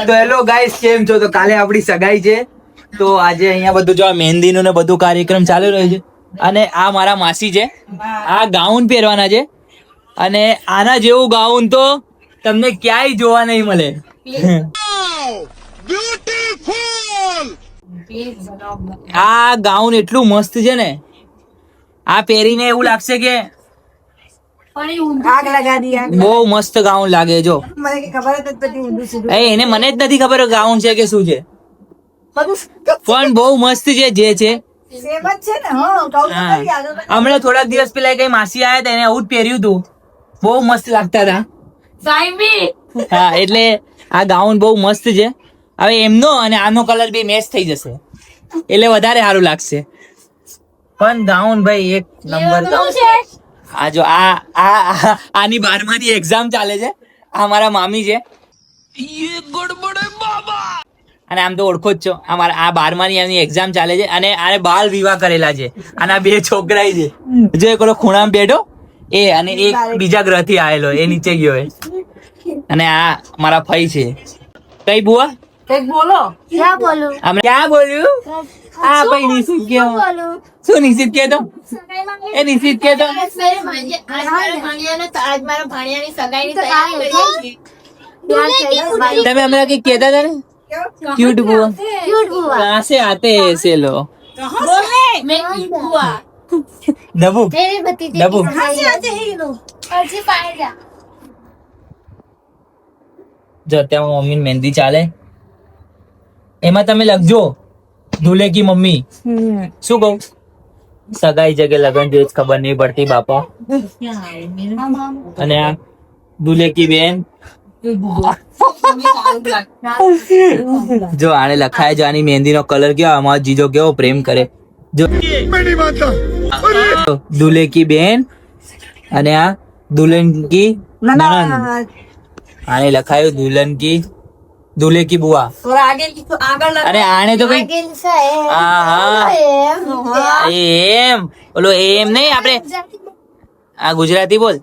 તો hello guys, કેમ છો? તો કાલે આપણી સગાઈ છે, તો આજે અહીંયા બધું જો મહેંદીનું ને બધું કાર્યક્રમ ચાલી રહ્યો છે. અને આ મારા માસી છે, આ ગાઉન પહેરવાના છે અને આના જેવું ગાઉન તો તમને ક્યાંય જોવા નહીં મળે. આ ગાઉન એટલું મસ્ત છે ને, આ પહેરીને એવું લાગશે કે બહુ મસ્ત ગાઉન લાગે. જો એને મને જ નથી ખબર ગાઉન છે કે શું છે, પણ બહુ મસ્ત છે જે છે. હમણાં થોડાક દિવસ પેલા કઈ માસી આયા હતા, એને આવું જ પહેર્યું હતું, બહુ મસ્ત લાગતા હતા. હા, એટલે આ ગાઉન બહુ મસ્ત છે. હવે એમનો અને આનો કલર બી મેચ થઈ જશે એટલે વધારે સારું લાગશે. પણ ગાઉન ભાઈ એક નંબર. આ જો આની 12માંથી એક્ઝામ ચાલે છે. આ મારા મામી છે અને આમ તો ઓળખો જ છો. આ 12માંથી એની એક્ઝામ ચાલે છે અને આને બાલ વિવાહ કરેલા છે. આના 2 છોકરા છે. જો એક ઓલો ખૂણામાં બેઠો એ, અને એક બીજા ગ્રહ થી આવેલો એ નીચે ગયો એ. અને આ મારા ફઈ છે. કઈ બુઆ કઈક બોલો. ક્યાં બોલું? ક્યાં બોલ્યું? આ ભાઈ નિશિત કે શું નિશિત કે તો એ નિશિત કે તો તમે હમણાં કઈ કહેતા હતા ને, ક્यूट बुआ. कहाँ से आते हैं ऐसे लोग? डबू डबू. જો અત્યારે મમ્મી મહેંદી ચાલે, એમાં તમે લખજો દુલ્હે કી મમ્મી. શું કહું? સગાઈ જગે લગન જો ખબર નહીં પડતી બાપા. અને આ દુલ્હે કી બેન. જો આને લખાય જો આની મહેંદી નો કલર કેવો, અમારો જીજો કેવો પ્રેમ કરે. જો દુલ્હે કી બેન અને આ દુલ્હન કી નણંદ. આને લખાયું દુલ્હે કી બુઆ. અરે આને તો કઈ એમ ઓલો એમ નહીં, આપણે આ ગુજરાતી બોલ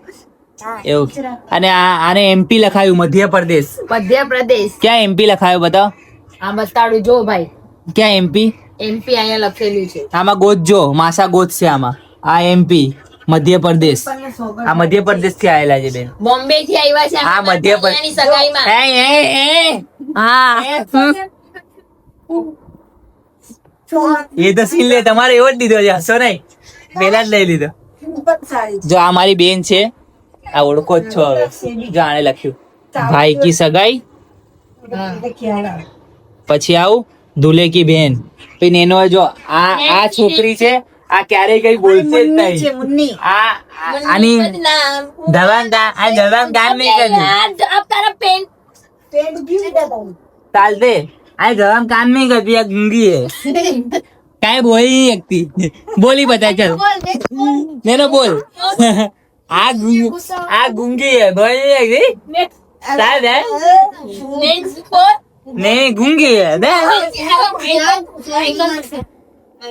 એવું. અને આને એમપી લખાયું, મધ્યપ્રદેશ. ક્યાં એમપી લખાયું બતાવો? આ બતાડું જો ભાઈ, ક્યાં એમપી? એમપી અહીંયા લખેલું છે. આમાં ગોતજો, માસા ગોત છે આમાં. આ એમપી મધ્યપ્રદેશ. આ મધ્યપ્રદેશ થી આવેલા છે બેન. બોમ્બે થી આવ્યા છે. આ મધ્યપ્રદેશ સગાઈમાં. એ તો સીન લે, તમારે એવો જ લીધો છે, હસો નહીં, પેલા જ લઈ લીધો. જો આ મારી બેન છે, આ ઓળખો જ છો હવે. જો આને લખ્યું ભાઈ કી સગાઈ, પછી આવું દુલ્હે કી બેન. પછી એનો જો આ છોકરી છે, આ ક્યારેય કઈ બોલશે જ નહીં. આની દવાન ગાન નહીં કરતી, ચાલતે આ દવાન કામ નહીં કરતી. આ ગુંગી હે, કાંઈ બોલી નહીં શકતી. બોલી બતા ચાલ નેનો બોલ. આ ગુંગી હે, બોલી નહીં શકતી. નહીં ગુંગી હે.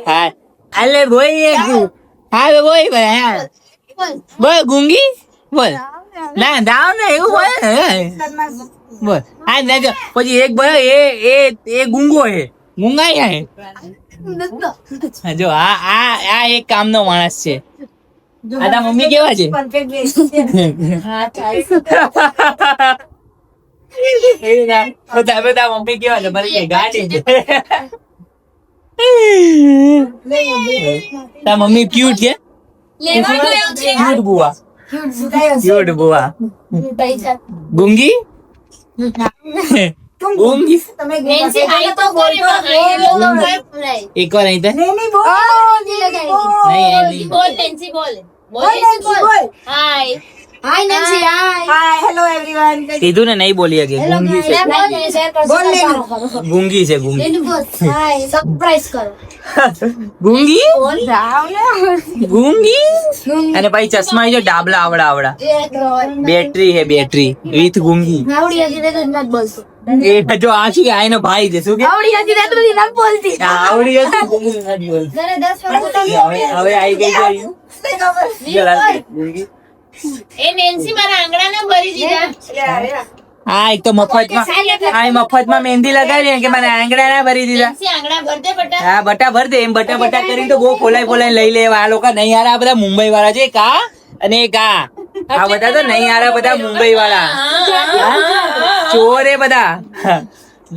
હા અલે બોલી શકતું. હા બોલી બધા બોલ ગુંગી બોલ. ના દાવ ને એવું બોલે બોલ. હા ના પછી એક બોલો એ ગુંગો હે, ગુંગાઈ હે. જો આ એક કામનો માણસ છે. આ તા મમ્મી કેવા છે? મમ્મી કેવા છે? મારી ગાડી છે. તા મમ્મી ક્યુટ છે. ક્યુટ બુઆ, ક્યુટ બુઆ. ગુંગી ગુંગી એક વાર અહીં કીધું ને નહીં બોલી હકે. ગુંગી છે, ગુંગી છે, ગુંગી. ગુંગી ગુંગી. અને પછી ચશ્મા જો ડાબલા આવડા બેટરી હે, બેટરી વિથ ગુંગી. એ જો આ શું આ એનો ભાઈ છે. શું કે આવડી હતી હવે આવી ગઈ. એ નેન્સી મારા આંગળાને ભરી દીધા. હા એક તો મફતમાં મહેંદી લગાવી કે મને આંગળા ના ભરી દીધા. પેન્સી આંગળા ભર દે બટા. હા બટા ભર દે એમ બટા કરીને તો બહુ ફોલાઈ લઈ લેવા આ લોકો નહીં હારા બધા મુંબઈ વાળા છે કા અને કા આ બધા તો નહીં હારા બધા મુંબઈ વાળા ચોર એ બધા.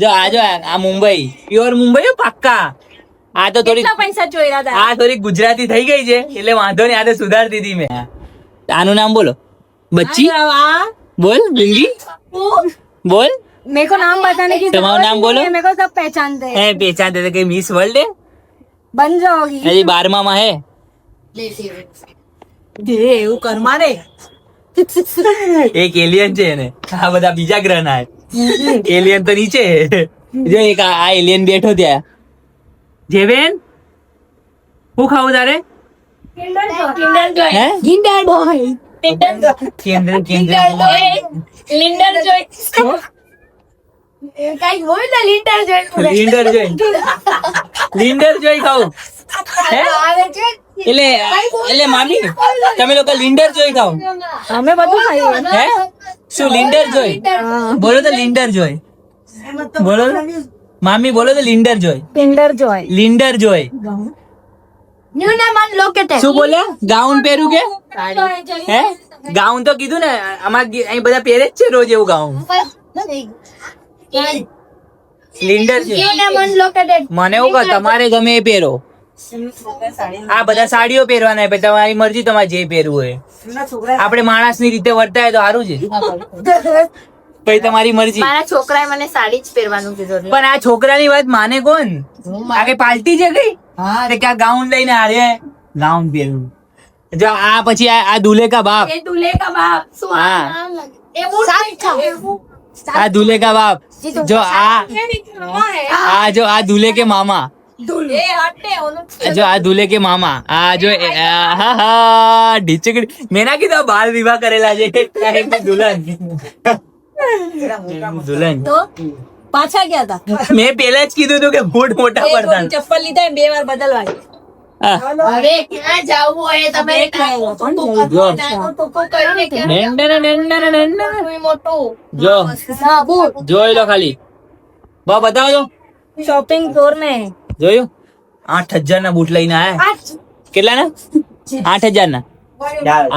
જો આ મુંબઈ પ્યોર મુંબઈ હો, પાક્કા. આ તો થોડી પૈસા ચોર્યા હતા. આ થોડી ગુજરાતી થઈ ગઈ છે એટલે વાંધો નહીં, આ તો સુધારતી હતી મેં. આનું નામ બોલો. બચ્ચી બોલ બિંगी बोल मेरे को नाम बताने की तुम्हारा नाम बोलो. मेरे को सब पहचानते हैं. હે પહેચાનते थे कि मिस वर्ल्ड है बन जाओगी. हજી 12મા માં હે. એવું કરમાં રે. એક એલિયન છે ને આ બધા બીજા ગ્રહ ના એલિયન તો નીચે હે. જો એક આ એલિયન બેઠો ત્યાં. જેવેન હું ખાવું તારે હે કિન્ડર બોય. કેન્દ્ર લિન્ડર જોઈ. કઈ બોલ ને લીટર જોઈ. લીન્ડર જોઈ ખાવું હે એટલે મામી તમે લોકો લીન્ડર જોઈ ખાવ અમે બધું ખાઈએ. હે શું લીન્ડર જોઈ બોલો તો લીન્ડર જોઈ બોલો તો. મામી બોલો તો લીન્ડર જોઈ કિન્ડર જોય. લીન્ડર જોઈ ન્યુ નામ અન લોકેટેડ. શું બોલ્યા ગાઉન પહેરું કે હે ગાઉન તો કીધું ને અમાર અહીં બધા પહેરે જ છે રોજ એવું ગાઉન. લીન્ડર છે ન્યુ નામ અન લોકેટેડ. મને એવું કહો તમારે ગમે એ પહેરો. આ બધા સાડીઓ પહેરવાના પછી તમારી મરજી તમારે જે પહેરવું હોય. આપણે માણસની રીતે વર્તાય તો સારું છે પછી તમારી મરજી. મારા છોકરાએ મને સાડી જ પહેરવાનું કીધું. પણ આ છોકરાની વાત માને કોણ? આ કઈ પાલટી છે કઈ ક્યાં ગાઉન લઈને હારે ગાઉન પહેરવું. જો આ પછી આ દુલ્હે કા બાપ. એ દુલ્હે કા બાપ. શું હા એવું આ દુલ્હે કા બાપ. જો આ દુલ્હે કે મામા. જો આ દુલ્હે કે મામા. આ જો હા હા ઢીચકડી મેં ના કીધું બાલ વિવાહ કરેલા છે દુલ્હન દુલ્હન પાછા ગયા હતા. મેં પેલા જ કીધું હતું કે બૂટ મોટા પડતા. ચપ્પલ લીધા 2 વાર બદલવા. હા. હવે ક્યાં જાવું હોય તમે જો. મોટું જો હા બૂટ. જોઈ લો ખાલી બા બતાવો તો શોપિંગ ટૂર में જોયું 8,000 ના બૂટ લઈને આયા. કેટલા ના 8,000 ના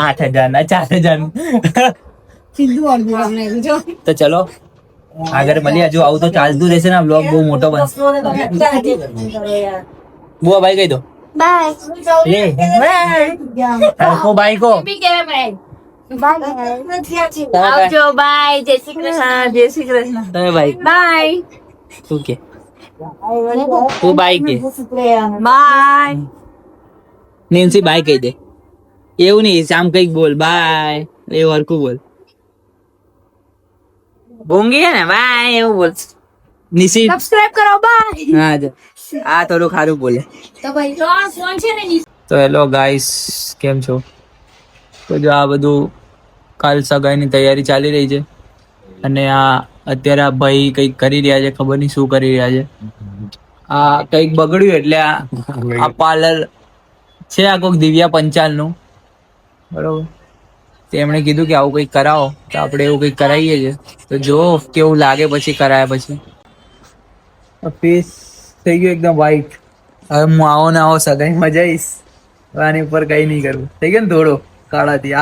8,000 ના 4,000 સીધું અડધું અમને જો. તો ચલો આગળ મળીએ. હજુ આવું તો ચાલતું રહેશે ને બ્લોગ બહુ મોટો બનશે. બુआ भाई कही दो બાય. ले को भाई को બી કેવા ભાઈ બાય. આવજો બાય જય શ્રી કૃષ્ણ. જય શ્રી કૃષ્ણ. તમે ભાઈ બાય. તું કે તું ભાઈ કે બાય. નેન્સી બાય કહી દે. એવું નહીં શામ કઈક બોલ બાય એવું હરકું બોલ. ભૂંગી હે ને બાય એવું બોલ. નિશી સબસ્ક્રાઇબ કરો. બાય. હા જો આ થોડું ખારું બોલે. તો ભાઈ ત્રણ ફોન છે ને તો હેલો ગાઈસ કેમ છો? તો જો આ બધું કાલ સગાઈની તૈયારી ચાલી રહી છે અને આ અત્યારે આ ભાઈ કંઈક કરી રહ્યા છે, ખબર નહીં શું કરી રહ્યા છે. આ કંઈક બગડ્યું એટલે આ પાર્લર છે આ કોઈક દિવ્યા પંચાલનું બરોબર. તેમણે કીધું કે આવું કંઈક કરાવો તો આપણે એવું કંઈક કરાવીએ છીએ. તો જો કેવું લાગે પછી કરાયા પછી. ફેસ થઈ ગયો એકદમ વ્હાઈટ. હવે હું આવો ને આવો સગાઈમાં જઈશ આની ઉપર કઈ નહીં કરવું. થઈ ગયો ને થોડો કાળાથી.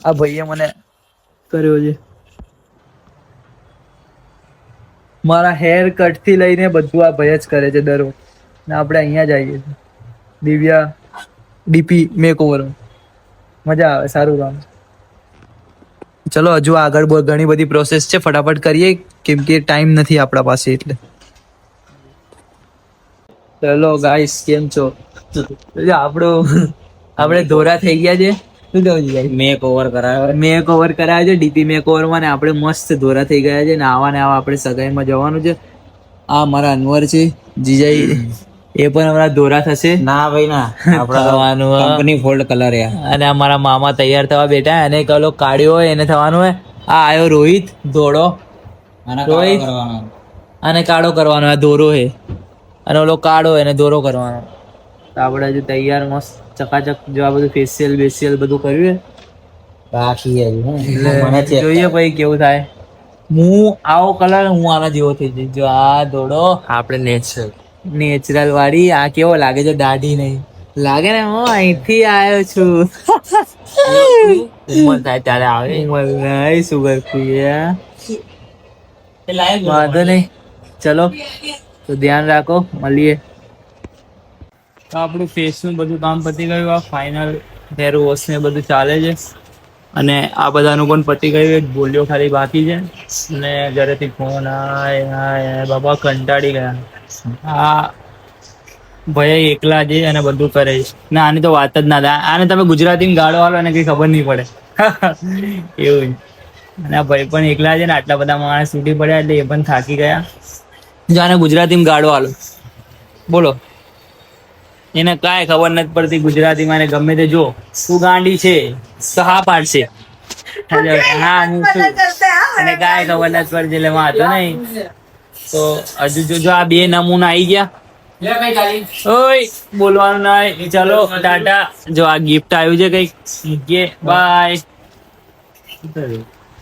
આ ભાઈએ મને કર્યો છે. મારા હેર કટ થી લઈને બધું આ ભાઈ જ કરે છે દર વખતે. ને આપણે અહીંયા જઈએ છીએ દિવ્યા ડીપી મેકઓવર. મજા આવે, સારું કામ. ચલો હજુ આગળ બહુ ઘણી બધી પ્રોસેસ છે, ફટાફટ કરીએ કેમ કે ટાઈમ નથી આપણા પાસે એટલે. ચલો ગાઈસ કેમ છો? આપણે ધોરા થઈ ગયા છે. શું કહું છું મેક ઓવર કરાયો છે ડીપી મેક ઓવરમાં ને આપણે મસ્ત ધોરા થઈ ગયા છે ને આવા ને આવા આપણે સગાઈમાં જવાનું છે. આ મારા અનવર છે જીજાઈ, એ પણ હમણાં ધોરા થશે. ના ભાઈ ના થવાનું કંપની ફોલ્ડ કલર યાર. અને અમારા મામા તૈયાર થવા બેઠા અને કલો કાઢ્યો હોય એને થવાનું હોય. આ આયો રોહિત ધોળો રોહિત અને કાળો કરવાનો. આ ધોરો હે અને ઓલો કાળો એને ધોરો કરવાનો. તો આપણે હજુ તૈયાર મસ્ત ચકાચક જો આ બધું ફેશિયલ બેશિયલ બધું કર્યું બાકી હજી, હે. એટલે મને check જોઈએ પછી કેવું થાય. હું આવો કલર હું આના જેવો થઈ જઈશ. જો આ દોડો આપણે નેચરલ વાળી. આ કેવો લાગે છે? દાઢી નહીં લાગે ને? હું અહીંથી આવ્યો છું. ઉંમર થાય ત્યારે આવે. ઉંમર નહીં, સુગર ફ્રી. વાંધો નહીં, ચલો તો ધ્યાન રાખો, મળીએ. તો આપણું ફેસનું બધું કામ પતી ગયું. આ ફાઇનલ હેર વોશ ને બધું ચાલે છે અને આ બધાનું પણ પતી ગયું. એક બોલ્યો ખાલી બાકી છે અને ઘરેથી ફોન આય બાબા કંટાળી ગયા. આ ભાઈ એકલા છે અને બધું કરે છે ને આની તો વાત જ ના થાય. આને તમે ગુજરાતીમાં ગાળો હાલો અને કઈ ખબર નહીં પડે. એવું અને આ ભાઈ પણ એકલા છે ને આટલા બધા માણસ છૂટી પડ્યા એટલે એ પણ થાકી ગયા. જો આને ગુજરાતીમાં ગાળો હાલો, બોલો. એને કાંઈ ખબર નથી પડતી ગુજરાતીમાં. એને ગમે તે જો તું ગાંડી છે તો હા પાડશે. હા હું છું. એને કાંઈ ખબર નથી પડતી એટલે વાંધો નહીં. તો હજુ જો આ બે નમૂના આવી ગયા. ઓય બોલવાનું નહીં. ચલો ટાટા. જો આ ગિફ્ટ આવ્યું છે કઈક. મૂકીએ, બાય.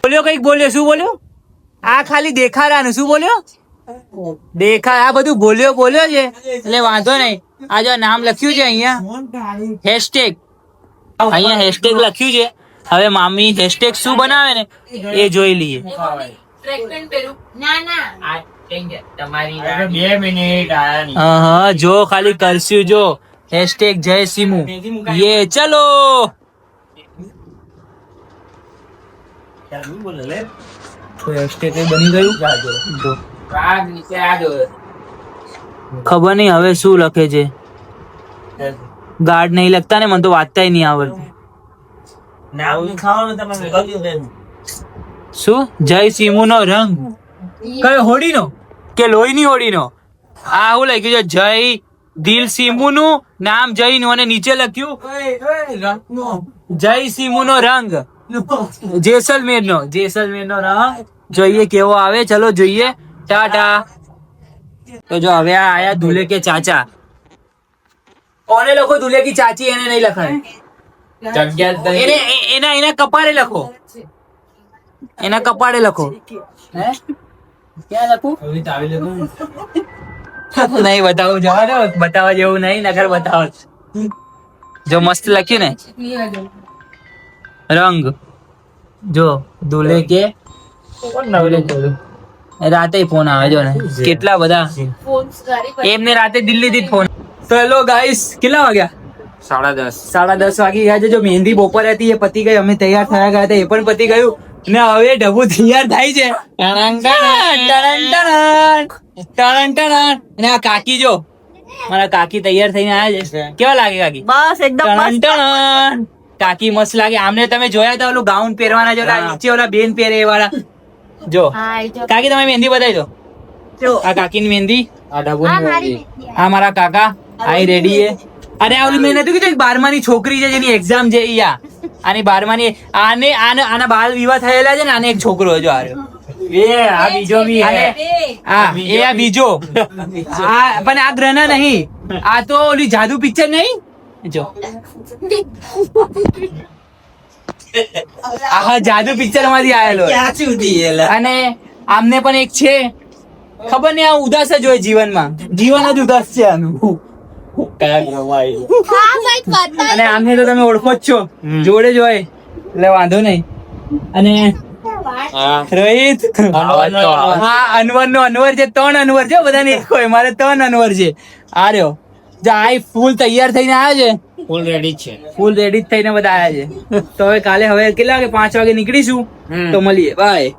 બોલ્યો કઈક બોલ્યો. શું બોલ્યો? આ ખાલી દેખાડાનું. શું બોલ્યો? આ બધું બોલ્યો છે એટલે વાંધો નહીં. આ જો નામ લખ્યું છે અહીંયા હેશટેગ. અહીંયા હેશટેગ લખ્યું છે. હવે મામી હેશટેગ શું બનાવે ને એ જોઈ લઈએ. ના હા જો ખાલી કરશું. જો હેશટેગ જય સિમુ. યે ચલો. તો હેશટેગ બની ગયું. જો ખબર નહીં હવે શું લખે છે. ગાર્ડ નહીં લખતા ને, મને તો વાંચતા નહીં આવડતું. શું જય સિમુ નો રંગ? કયો હોળીનો કે લોહીની હોળીનો? આ હું લખ્યું છે જય દિલ સિમુ નું નામ જય નું અને નીચે લખ્યું જય સિમુ નો રંગ જેસલમેર નો રંગ. જોઈએ કેવો આવે. ચલો જોઈએ. ટાટા. તો જો હવે આ આયા દુલ્હે કે ચાચા. કોને લખો દુલ્હે કી ચાચી? એને નહીં લખાય. એના કપાળે લખો. એના કપાળે લખો. હે ક્યાં લખું? નહીં બતાવું. જવા દો. બતાવવા જેવું નહીં. નગર બતાવો. જો મસ્ત લખ્યું ને રંગ. જો દુલ્હે કે રાતે ફોન આવે. જો ને કેટલા બધા એમને રાતે દિલ્હી થી ફોન. તો હેલો ગાઈસ, કેટલા વાગ્યા? 10:30 વાગી ગયા છે. જો મહેંદી બપોરે હતી એ પતી ગઈ. અમે તૈયાર થયા ગયા હતા એ પણ પતી ગયું. ને હવે ઢબુ તૈયાર થાય છે. અને આ કાકી જો મારા કાકી તૈયાર થઈને આવ્યા છે. કેવા લાગે કાકી? બસ એકદમ કાકી મસ્ત લાગે. આમને તમે જોયા હતા ઓલું ગાઉન પહેરવાના જો નીચે ઓલા બેન પહેરે એ વાળા. જો કાકી તમે મહેંદી બતાવી દો. આ કાકી ની મહેંદી. આ મારા કાકા આઈ રેડી છે. અરે આ ઓલી મેં નતું કીધું 12મા ની છોકરી છે જેની એક્ઝામ છે. આની 12મા ની આના બાળ વિવાહ થયેલા છે ને. આને એક છોકરો જો આ બીજો બી આ બીજો. આ પણ આ ગ્રહના નહીં. આ તો ઓલી જાદુ પિક્ચર નહીં. જો આ જાદુ પિક્ચર માંથી આયેલો. અને આમને પણ એક છે. ખબર નહીં આ ઉદાસ જ હોય જીવનમાં. જીવન જ ઉદાસ છે આનું. અને આમને તો તમે ઓળખો જ છો. જોડે જ હોય એટલે વાંધો નહીં. અને રોહિત હા અનવર નો અનવર છે. 3 અનવર છે. બધાને એક હોય. મારે 3 અનવર છે. આ રહ્યો જો આ ફૂલ તૈયાર થઈને આવ્યા છે. ફૂલ રેડી થઈને બધા આવ્યા છે. તો હવે કાલે કેટલા વાગે? 5 વાગે નીકળીશું. તો મળીએ. બાય.